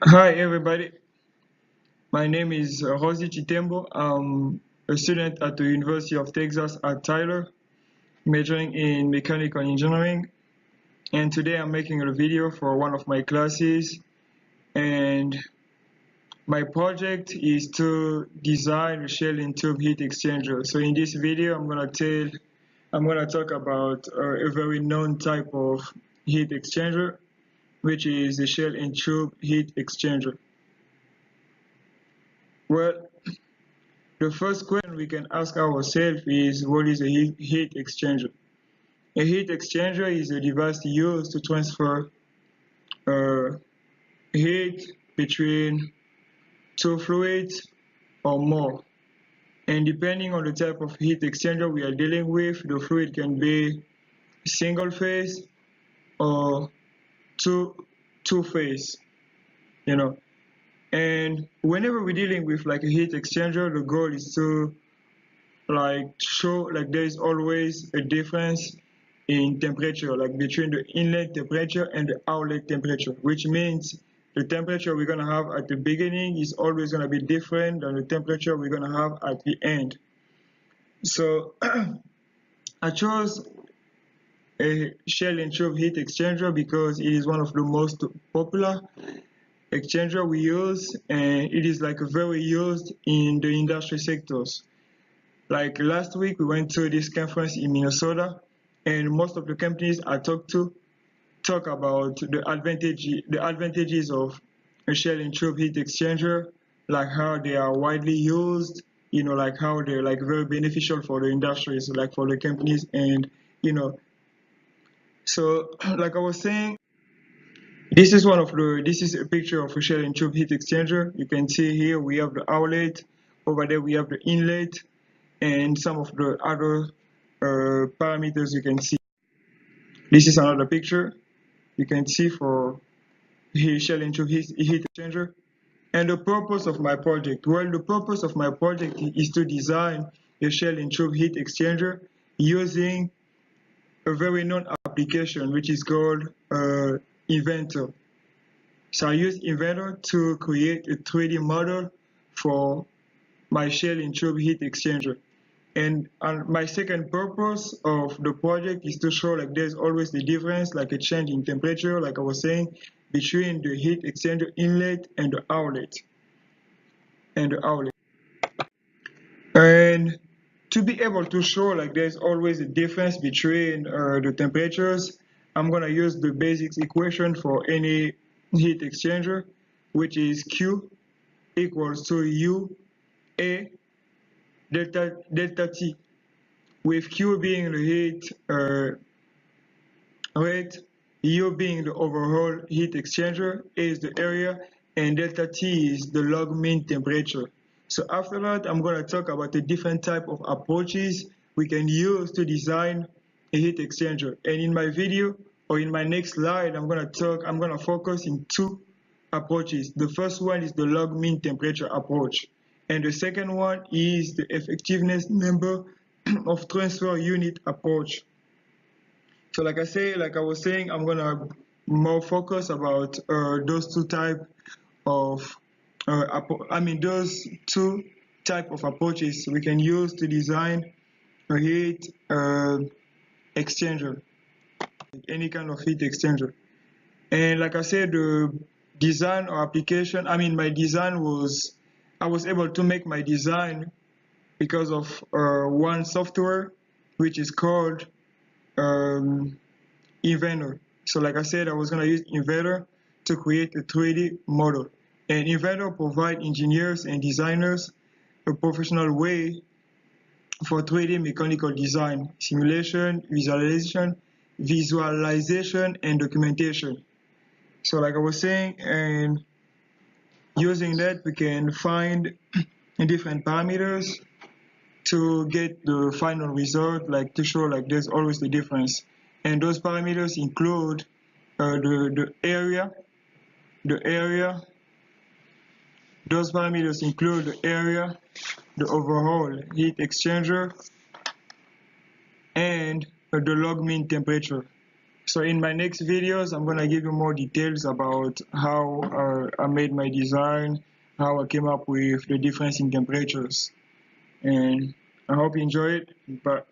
Hi everybody, my name is Rosie Chitembo. I'm a student at the University of Texas at Tyler, majoring in mechanical engineering. And today I'm making a video for one of my classes. And my project is to design a shell and tube heat exchanger. So in this video, I'm gonna talk about a very known type of heat exchanger, which is the shell and tube heat exchanger. Well, the first question we can ask ourselves is, what is a heat exchanger? A heat exchanger is a device used to transfer uh, heat between two fluids or more. And depending on the type of heat exchanger we are dealing with, the fluid can be single phase or two two phase, you know. And whenever we're dealing with like a heat exchanger, the goal is to like show like there is always a difference in temperature, like between the inlet temperature and the outlet temperature, which means the temperature we're going to have at the beginning is always going to be different than the temperature we're going to have at the end. So I chose a shell and tube heat exchanger because it is one of the most popular exchanger we use, and it is like very used in the industry sectors. Like last week, we went to this conference in Minnesota, and most of the companies I talked to talk about the advantages of a shell and tube heat exchanger, like how they are widely used, like how they're like very beneficial for the industries, like for the companies, and you know. So, like I was saying, this is a picture of a shell and tube heat exchanger. You can see here we have the outlet, over there we have the inlet, and some of the other parameters you can see. This is another picture you can see for shell and tube heat exchanger. And the purpose of my project, well, the purpose of my project is to design a shell and tube heat exchanger using a very known application which is called Inventor. So I use Inventor to create a 3D model for my shell and tube heat exchanger. And my second purpose of the project is to show like there's always the difference, like a change in temperature, like I was saying, between the heat exchanger inlet and the outlet. And to be able to show like there's always a difference between the temperatures, I'm gonna use the basic equation for any heat exchanger, which is Q equals to U A delta T, with Q being the heat rate, U being the overall heat exchanger, A is the area, and delta T is the log mean temperature. So after that, I'm going to talk about the different type of approaches we can use to design a heat exchanger. And in my video, or in my next slide, I'm going to focus in two approaches. The first one is the log mean temperature approach. And the second one is the effectiveness number of transfer unit approach. So like I was saying, I'm gonna more focus about those two type of those two type of approaches we can use to design a heat exchanger, any kind of heat exchanger. And like I said, the design or application, my design was, I was able to make my design because of one software which is called um, Inventor. So like I said, I was going to use Inventor to create a 3D model. And Inventor provides engineers and designers a professional way for 3D mechanical design, simulation, visualization, and documentation. So like I was saying, and using that, we can find different parameters to get the final result, like to show like there's always the difference. And those parameters include the area, the area. Those parameters include the area, the overall heat exchanger, and the log mean temperature. So in my next videos, I'm gonna give you more details about how I made my design, how I came up with the difference in temperatures. And I hope you enjoy it. Bye.